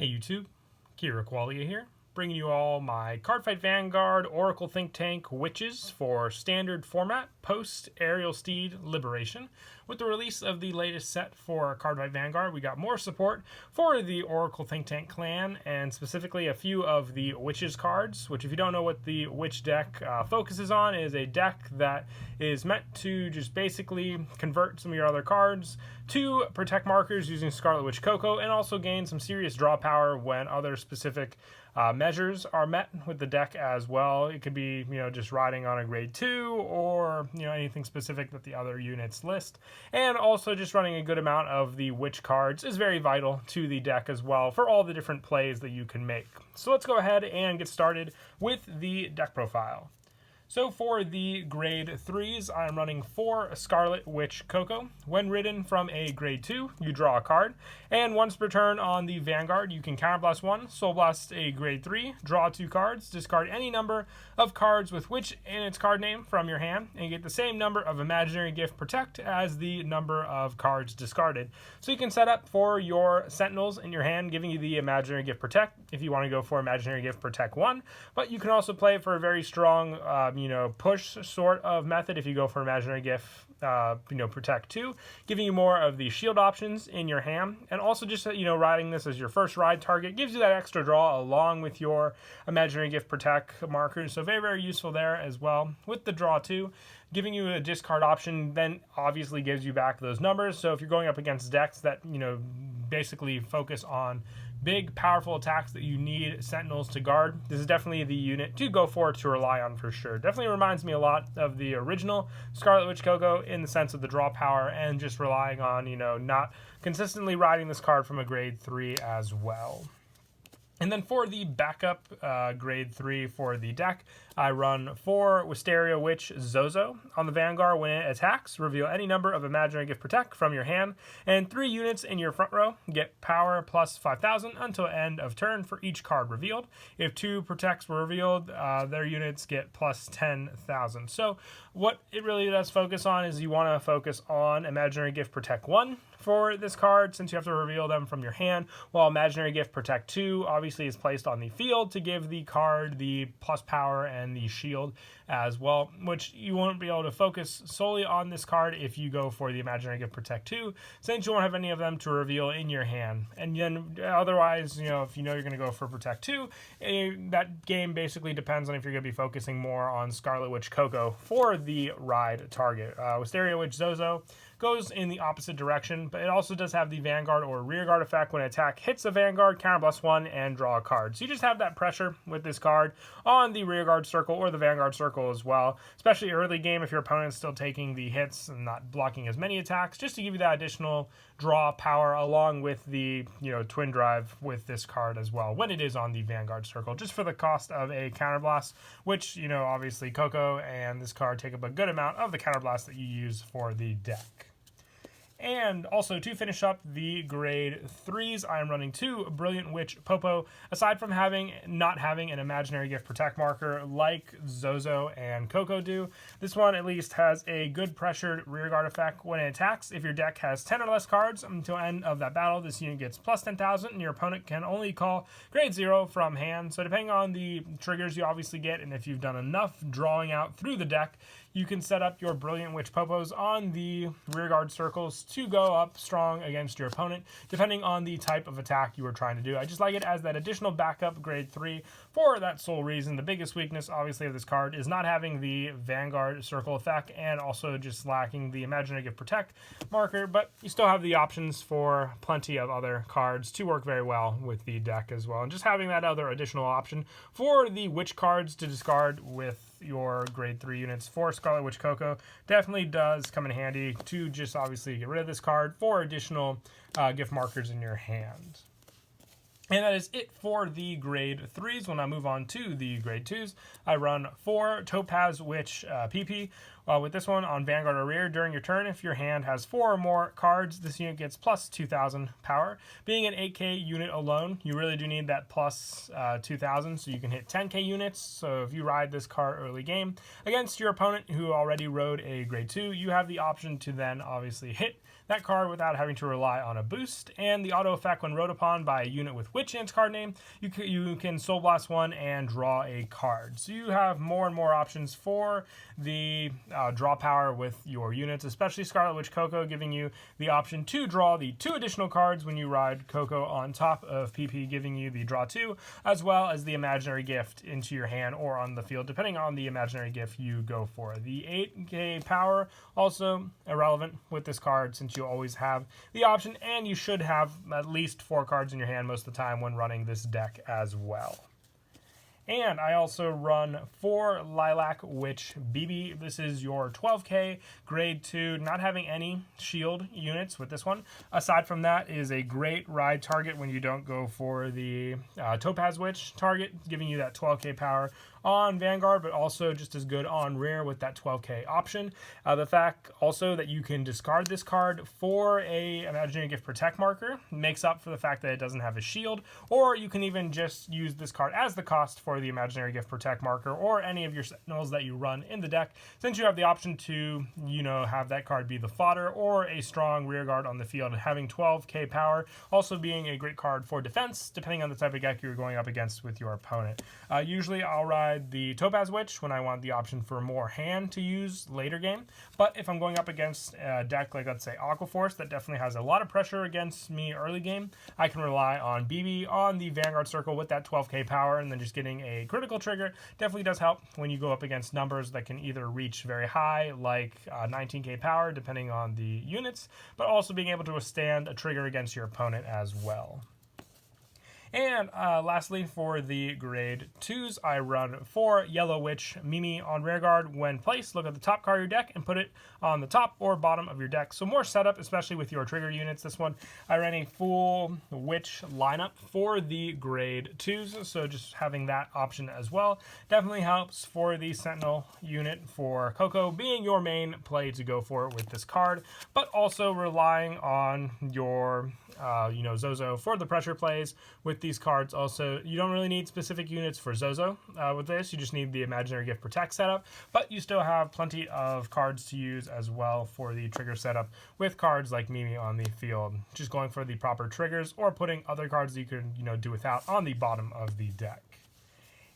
Hey YouTube, Kira Qualia here, bringing you all my Cardfight Vanguard Oracle Think Tank Witches for standard format post Aerial Steed Liberation. With the release of the latest set for Cardfight Vanguard, we got more support for the Oracle Think Tank clan, and specifically a few of the Witches cards, which if you don't know what the Witch deck focuses on, is a deck that is meant to just basically convert some of your other cards to protect markers using Scarlet Witch Coco, and also gain some serious draw power when other specific measures are met with the deck as well. It could be, just riding on a grade 2 or, anything specific that the other units list. And also just running a good amount of the Witch cards is very vital to the deck as well for all the different plays that you can make. So let's go ahead and get started with the deck profile. So for the grade 3s, I'm running 4 Scarlet Witch Coco. When ridden from a grade 2, you draw a card, and once per turn on the Vanguard, you can Counterblast 1, Soul Blast a grade 3, draw 2 cards, discard any number of cards with Witch in its card name from your hand, and get the same number of Imaginary Gift Protect as the number of cards discarded. So you can set up for your Sentinels in your hand, giving you the Imaginary Gift Protect if you want to go for Imaginary Gift Protect 1, but you can also play it for a very strong push sort of method if you go for Imaginary Gift, Protect 2, giving you more of the shield options in your hand, and also just, riding this as your first ride target gives you that extra draw along with your Imaginary Gift Protect markers, so very, very useful there as well. With the draw 2, giving you a discard option then obviously gives you back those numbers, so if you're going up against decks that, basically focus on big, powerful attacks that you need Sentinels to guard, this is definitely the unit to go for, to rely on for sure. Definitely reminds me a lot of the original Scarlet Witch Coco in the sense of the draw power and just relying on, not consistently riding this card from a grade 3 as well. And then for the backup grade 3 for the deck, I run 4 Wisteria Witch Zozo. On the Vanguard, when it attacks, reveal any number of Imaginary Gift Protect from your hand, and 3 units in your front row get power plus 5,000 until end of turn for each card revealed. If 2 protects were revealed, their units get plus 10,000. So what it really does focus on is you want to focus on Imaginary Gift Protect 1 for this card, since you have to reveal them from your hand, while Imaginary Gift Protect 2 obviously is placed on the field to give the card the plus power and the shield as well, which you won't be able to focus solely on this card if you go for the Imaginary Gift Protect 2, since you won't have any of them to reveal in your hand. And then otherwise, if you're going to go for Protect 2, that game basically depends on if you're going to be focusing more on Scarlet Witch Coco for the ride target. Wisteria Witch Zozo goes in the opposite direction, but it also does have the Vanguard or Rearguard effect. When an attack hits the Vanguard, Counterblast 1 and draw a card. So you just have that pressure with this card on the Rearguard circle or the Vanguard circle as well, especially early game if your opponent's still taking the hits and not blocking as many attacks, just to give you that additional draw power along with the twin drive with this card as well when it is on the Vanguard circle, just for the cost of a Counterblast, which obviously Coco and this card take up a good amount of the Counterblast that you use for the deck. And also, to finish up the grade 3s, I am running 2 Brilliant Witch Popo. Aside from not having an Imaginary Gift Protect marker like Zozo and Coco do, this one at least has a good pressured rearguard effect. When it attacks, if your deck has 10 or less cards until end of that battle, this unit gets plus 10,000, and your opponent can only call grade 0 from hand. So depending on the triggers you obviously get, and if you've done enough drawing out through the deck, you can set up your Brilliant Witch Popos on the rearguard circles to go up strong against your opponent, depending on the type of attack you were trying to do. I just like it as that additional backup grade 3 for that sole reason. The biggest weakness, obviously, of this card is not having the Vanguard circle effect and also just lacking the Imaginary Gift Protect marker, but you still have the options for plenty of other cards to work very well with the deck as well. And just having that other additional option for the Witch cards to discard with your grade 3 units for Scarlet Witch Coco definitely does come in handy to just obviously get rid of this card for additional gift markers in your hand. And that is it for the grade 3s. When I move on to the grade 2s, I run 4 Topaz Witch PP. With this one on Vanguard or Rear, during your turn, if your hand has 4 or more cards, this unit gets plus 2,000 power. Being an 8k unit alone, you really do need that plus 2,000 so you can hit 10k units. So if you ride this card early game against your opponent who already rode a grade 2, you have the option to then obviously hit that card without having to rely on a boost. And the auto effect when rode upon by a unit with which in its card name, you can Soul Blast one and draw a card. So you have more and more options for the draw power with your units, especially Scarlet Witch Coco, giving you the option to draw the 2 additional cards when you ride Coco on top of PP, giving you the draw 2, as well as the imaginary gift into your hand or on the field, depending on the imaginary gift you go for. The 8k power, also irrelevant with this card since you always have the option, and you should have at least 4 cards in your hand most of the time when running this deck as well. And I also run 4 Lilac Witch BB. This is your 12k grade 2, not having any shield units with this one. Aside from that, is a great ride target when you don't go for the Topaz Witch target, giving you that 12k power on Vanguard, but also just as good on Rear with that 12k option. The fact also that you can discard this card for a Imaginary Gift Protect marker makes up for the fact that it doesn't have a shield, or you can even just use this card as the cost for the Imaginary Gift Protect marker or any of your Sentinels that you run in the deck, since you have the option to, have that card be the fodder or a strong rear guard on the field. And having 12k power also being a great card for defense, depending on the type of deck you're going up against with your opponent. Usually I'll ride the Topaz Witch when I want the option for more hand to use later game, but if I'm going up against a deck like, let's say, Aquaforce, that definitely has a lot of pressure against me early game, I can rely on BB on the Vanguard circle with that 12k power, and then just getting a critical trigger definitely does help when you go up against numbers that can either reach very high, like 19k power, depending on the units, but also being able to withstand a trigger against your opponent as well. And lastly, for the grade 2s, I run 4 Yellow Witch Mimi on rear guard. When placed, look at the top card of your deck and put it on the top or bottom of your deck. So more setup, especially with your trigger units. This one, I ran a full Witch lineup for the grade 2s, so just having that option as well definitely helps for the Sentinel unit for Coco being your main play to go for with this card, but also relying on your Zozo for the pressure plays with these cards. Also, you don't really need specific units for Zozo with this. You just need the Imaginary Gift Protect setup, but you still have plenty of cards to use as well for the trigger setup with cards like Mimi on the field. Just going for the proper triggers or putting other cards that you could do without on the bottom of the deck.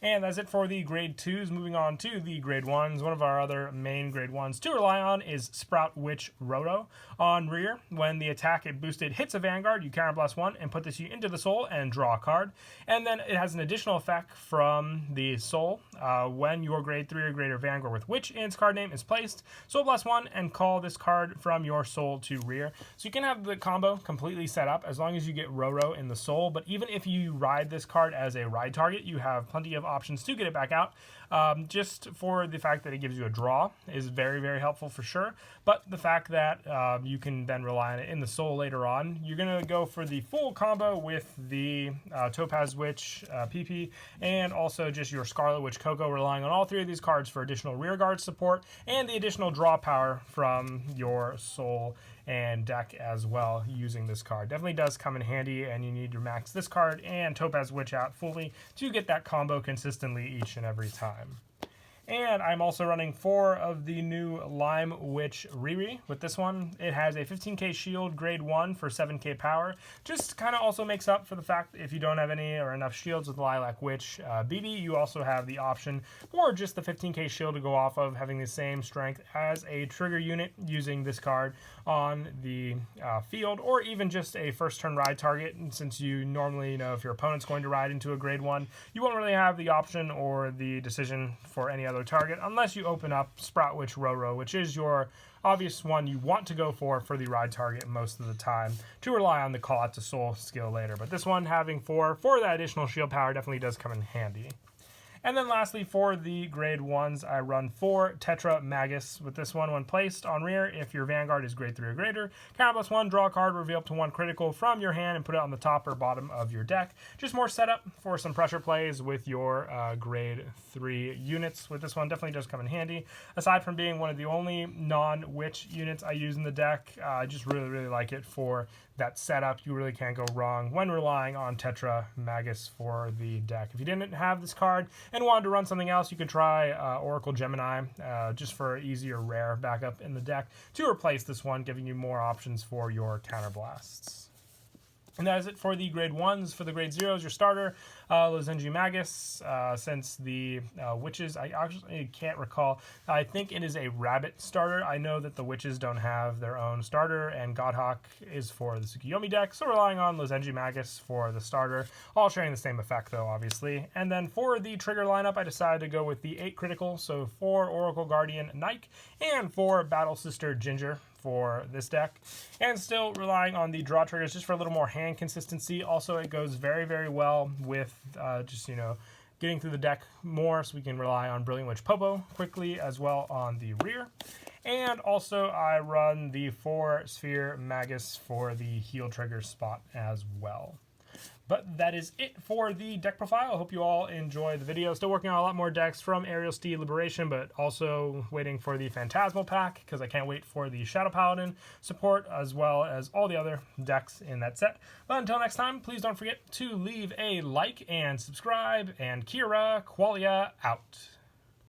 And that's it for the grade 2s. Moving on to the grade 1s. One of our other main grade 1s to rely on is Sprout Witch Roto. On rear, when the attack it boosted hits a Vanguard, you counterblast 1 and put this into the soul and draw a card. And then it has an additional effect from the soul. When your grade 3 or greater Vanguard with Witch in its card name is placed, Soul Blast 1 and call this card from your soul to rear. So you can have the combo completely set up as long as you get Roro in the soul. But even if you ride this card as a ride target, you have plenty of options to get it back out. Just for the fact that it gives you a draw is very, very helpful for sure. But the fact that you can then rely on it in the soul later on, you're going to go for the full combo with the Topaz Witch PP and also just your Scarlet Witch Coco, relying on all 3 of these cards for additional rear guard support and the additional draw power from your soul and deck as well. Using this card definitely does come in handy, and you need to max this card and Topaz Witch out fully to get that combo consistently each and every time. And I'm also running 4 of the new Lime Witch Riri. With this one, it has a 15k shield, grade 1 for 7k power. Just kind of also makes up for the fact that if you don't have any or enough shields with Lilac Witch BB, you also have the option for just the 15k shield to go off of, having the same strength as a trigger unit using this card on the field, or even just a first turn ride target. And since you normally if your opponent's going to ride into a grade 1, you won't really have the option or the decision for any other target unless you open up Sprout Witch Roro, which is your obvious one you want to go for the ride target most of the time, to rely on the call out to soul skill later. But this one, having 4 for that additional shield power, definitely does come in handy. And then lastly, for the grade 1s, I run 4 Tetra Magus. With this one, when placed on rear, if your Vanguard is grade 3 or greater, counter +1, draw a card, reveal up to 1 critical from your hand, and put it on the top or bottom of your deck. Just more setup for some pressure plays with your grade 3 units. With this one, definitely does come in handy. Aside from being one of the only non-witch units I use in the deck, I just really like it for that setup. You really can't go wrong when relying on Tetra Magus for the deck. If you didn't have this card and wanted to run something else, you could try Oracle Gemini, just for easier rare backup in the deck to replace this one, giving you more options for your counterblasts. And that is it for the grade 1s. For the grade 0s, your starter, Lilac Magus. Since the witches, I actually can't recall. I think it is a rabbit starter. I know that the witches don't have their own starter, and Godhawk is for the Tsukuyomi deck, so relying on Lilac Magus for the starter. All sharing the same effect, though, obviously. And then for the trigger lineup, I decided to go with the 8 critical, so 4 Oracle Guardian Nike and 4 Battle Sister Ginger for this deck, and still relying on the draw triggers just for a little more hand consistency. Also, it goes very well with just, you know, getting through the deck more, so we can rely on Brilliant Witch Popo quickly as well on the rear. And also I run the 4 Sphere Magus for the heal trigger spot as well. But that is it for the deck profile. I hope you all enjoy the video. Still working on a lot more decks from Aerial Steed Liberation, but also waiting for the Phantasmal pack, because I can't wait for the Shadow Paladin support, as well as all the other decks in that set. But until next time, please don't forget to leave a like and subscribe, and Kira Qualia out.